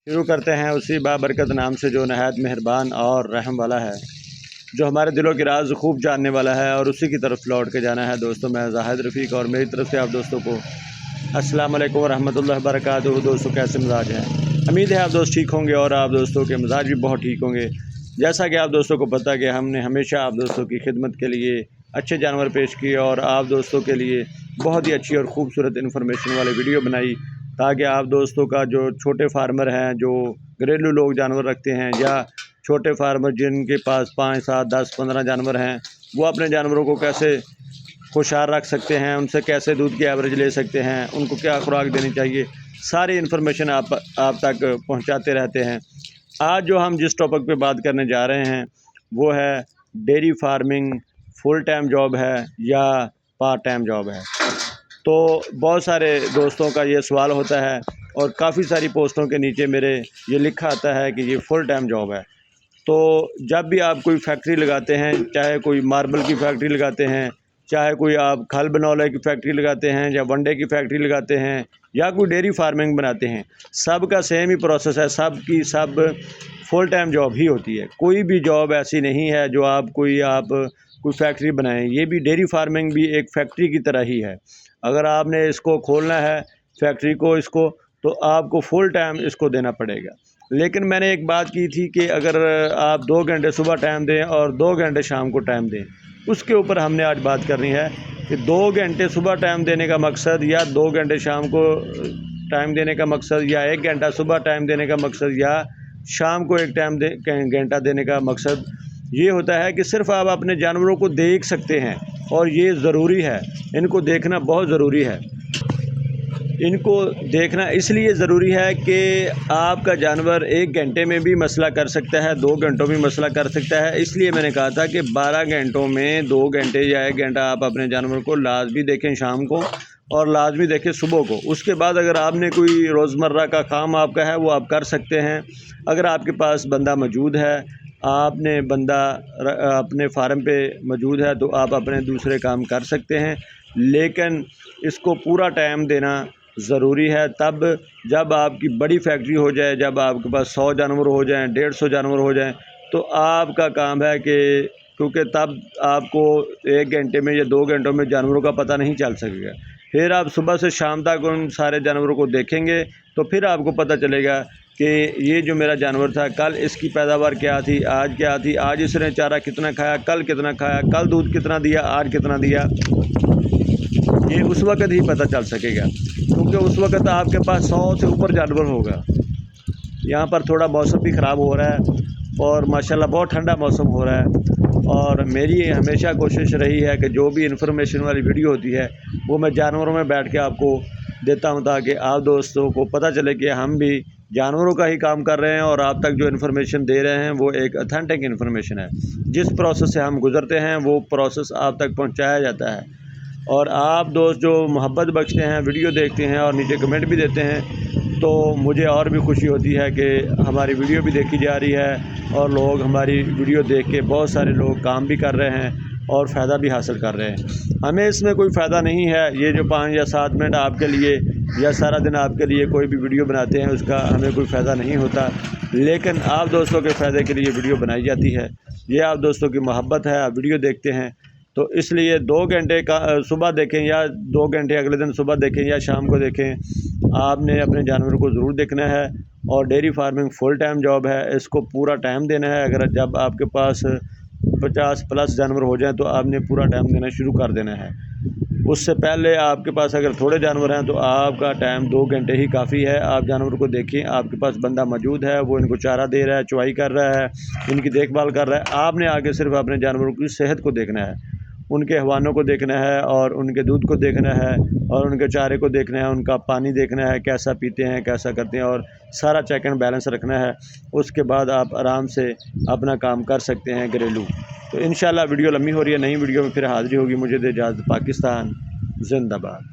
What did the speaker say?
شروع کرتے ہیں اسی بابرکت نام سے جو نہایت مہربان اور رحم والا ہے، جو ہمارے دلوں کے راز خوب جاننے والا ہے، اور اسی کی طرف لوٹ کے جانا ہے۔ دوستوں میں زاہد رفیق اور میری طرف سے آپ دوستوں کو السلام علیکم ورحمۃ اللہ وبرکاتہ۔ دوستوں کیسے مزاج ہیں؟ امید ہے آپ دوست ٹھیک ہوں گے اور آپ دوستوں کے مزاج بھی بہت ٹھیک ہوں گے۔ جیسا کہ آپ دوستوں کو پتہ کہ ہم نے ہمیشہ آپ دوستوں کی خدمت کے لیے اچھے جانور پیش کیے اور آپ دوستوں کے لیے بہت ہی اچھی اور خوبصورت انفارمیشن والی ویڈیو بنائی، تاکہ آپ دوستوں کا جو چھوٹے فارمر ہیں، جو گھریلو لوگ جانور رکھتے ہیں، یا چھوٹے فارمر جن کے پاس 5، 7، 10، 15 جانور ہیں، وہ اپنے جانوروں کو کیسے خوشحال رکھ سکتے ہیں، ان سے کیسے دودھ کی ایوریج لے سکتے ہیں، ان کو کیا خوراک دینی چاہیے، ساری انفارمیشن آپ تک پہنچاتے رہتے ہیں۔ آج جو ہم جس ٹاپک پہ بات کرنے جا رہے ہیں وہ ہے dairy farming full time job ہے یا پارٹ ٹائم جاب ہے۔ تو بہت سارے دوستوں کا یہ سوال ہوتا ہے اور کافی ساری پوسٹوں کے نیچے میرے یہ لکھا آتا ہے کہ یہ فل ٹائم جاب ہے۔ تو جب بھی آپ کوئی فیکٹری لگاتے ہیں، چاہے کوئی ماربل کی فیکٹری لگاتے ہیں، چاہے کوئی آپ کھل بنولے کی فیکٹری لگاتے ہیں، یا ونڈے کی فیکٹری لگاتے ہیں، یا کوئی ڈیری فارمنگ بناتے ہیں، سب کا سیم ہی پروسیس ہے، سب کی سب فل ٹائم جاب ہی ہوتی ہے۔ کوئی بھی جاب ایسی نہیں ہے جو آپ کوئی فیکٹری بنائیں۔ یہ بھی ڈیری فارمنگ بھی ایک فیکٹری کی طرح ہی ہے۔ اگر آپ نے اس کو کھولنا ہے فیکٹری کو، تو آپ کو فل ٹائم اس کو دینا پڑے گا۔ لیکن میں نے ایک بات کی تھی کہ اگر آپ 2 گھنٹے صبح ٹائم دیں اور 2 گھنٹے شام کو ٹائم دیں، اس کے اوپر ہم نے آج بات کرنی ہے کہ 2 گھنٹے صبح ٹائم دینے کا مقصد، یا 2 گھنٹے شام کو ٹائم دینے کا مقصد، یا 1 گھنٹہ صبح ٹائم دینے کا مقصد، یا شام کو ایک گھنٹہ دینے کا مقصد یہ ہوتا ہے کہ صرف آپ اپنے جانوروں کو دیکھ سکتے ہیں، اور یہ ضروری ہے، ان کو دیکھنا بہت ضروری ہے۔ ان کو دیکھنا اس لیے ضروری ہے کہ آپ کا جانور 1 گھنٹے میں بھی مسئلہ کر سکتا ہے، 2 گھنٹوں میں مسئلہ کر سکتا ہے۔ اس لیے میں نے کہا تھا کہ 12 گھنٹوں میں 2 گھنٹے یا 1 گھنٹہ آپ اپنے جانور کو لازمی دیکھیں شام کو، اور لازمی دیکھیں صبح کو۔ اس کے بعد اگر آپ نے کوئی روزمرہ کا کام آپ کا ہے وہ آپ کر سکتے ہیں۔ اگر آپ کے پاس بندہ موجود ہے، آپ نے بندہ اپنے فارم پہ موجود ہے، تو آپ اپنے دوسرے کام کر سکتے ہیں، لیکن اس کو پورا ٹائم دینا ضروری ہے۔ تب جب آپ کی بڑی فیکٹری ہو جائے، جب آپ کے پاس 100 جانور ہو جائیں، 150 جانور ہو جائیں، تو آپ کا کام ہے کہ کیونکہ تب آپ کو 1 گھنٹے میں یا 2 گھنٹوں میں جانوروں کا پتہ نہیں چل سکے گا۔ پھر آپ صبح سے شام تک ان سارے جانوروں کو دیکھیں گے تو پھر آپ کو پتہ چلے گا کہ یہ جو میرا جانور تھا، کل اس کی پیداوار کیا تھی، آج کیا تھی، آج اس نے چارہ کتنا کھایا، کل کتنا کھایا، کل دودھ کتنا دیا، آج کتنا دیا۔ یہ اس وقت ہی پتہ چل سکے گا، کیونکہ اس وقت آپ کے پاس 100 سے اوپر جانور ہوگا۔ یہاں پر تھوڑا موسم بھی خراب ہو رہا ہے اور ماشاءاللہ بہت ٹھنڈا موسم ہو رہا ہے، اور میری ہمیشہ کوشش رہی ہے کہ جو بھی انفارمیشن والی ویڈیو ہوتی ہے وہ میں جانوروں میں بیٹھ کے آپ کو دیتا ہوں، تاکہ آپ دوستوں کو پتہ چلے کہ ہم بھی جانوروں کا ہی کام کر رہے ہیں، اور آپ تک جو انفارمیشن دے رہے ہیں وہ ایک اتھینٹک انفارمیشن ہے۔ جس پروسیس سے ہم گزرتے ہیں وہ پروسیس آپ تک پہنچایا جاتا ہے، اور آپ دوست جو محبت بخشتے ہیں، ویڈیو دیکھتے ہیں اور نیچے کمنٹ بھی دیتے ہیں، تو مجھے اور بھی خوشی ہوتی ہے کہ ہماری ویڈیو بھی دیکھی جا رہی ہے، اور لوگ ہماری ویڈیو دیکھ کے بہت سارے لوگ کام بھی کر رہے ہیں اور فائدہ بھی حاصل کر رہے ہیں۔ ہمیں اس میں کوئی فائدہ نہیں ہے، یہ جو 5 یا 7 منٹ آپ کے لیے یا سارا دن آپ کے لیے کوئی بھی ویڈیو بناتے ہیں، اس کا ہمیں کوئی فائدہ نہیں ہوتا، لیکن آپ دوستوں کے فائدے کے لیے ویڈیو بنائی جاتی ہے۔ یہ آپ دوستوں کی محبت ہے، آپ ویڈیو دیکھتے ہیں، تو اس لیے 2 گھنٹے کا صبح دیکھیں یا 2 گھنٹے اگلے دن صبح دیکھیں یا شام کو دیکھیں، آپ نے اپنے جانور کو ضرور دیکھنا ہے۔ اور dairy farming full time job ہے، اس کو پورا ٹائم دینا ہے۔ اگر جب آپ کے پاس 50+ جانور ہو جائیں تو آپ نے پورا ٹائم دینا شروع کر دینا ہے۔ اس سے پہلے آپ کے پاس اگر تھوڑے جانور ہیں تو آپ کا ٹائم 2 گھنٹے ہی کافی ہے۔ آپ جانور کو دیکھیں، آپ کے پاس بندہ موجود ہے، وہ ان کو چارہ دے رہا ہے، چوائی کر رہا ہے، ان کی دیکھ بھال کر رہا ہے۔ آپ نے آگے صرف اپنے جانوروں کی صحت کو دیکھنا ہے، ان کے حوانوں کو دیکھنا ہے، اور ان کے دودھ کو دیکھنا ہے، اور ان کے چارے کو دیکھنا ہے، ان کا پانی دیکھنا ہے، کیسا پیتے ہیں، کیسا کرتے ہیں، اور سارا چیک اینڈ بیلنس رکھنا ہے۔ اس کے بعد آپ آرام سے اپنا کام کر سکتے ہیں گھریلو۔ تو انشاءاللہ ویڈیو لمبی ہو رہی ہے، نئی ویڈیو میں پھر حاضری ہوگی۔ مجھے دے اجازت، پاکستان زندہ باد۔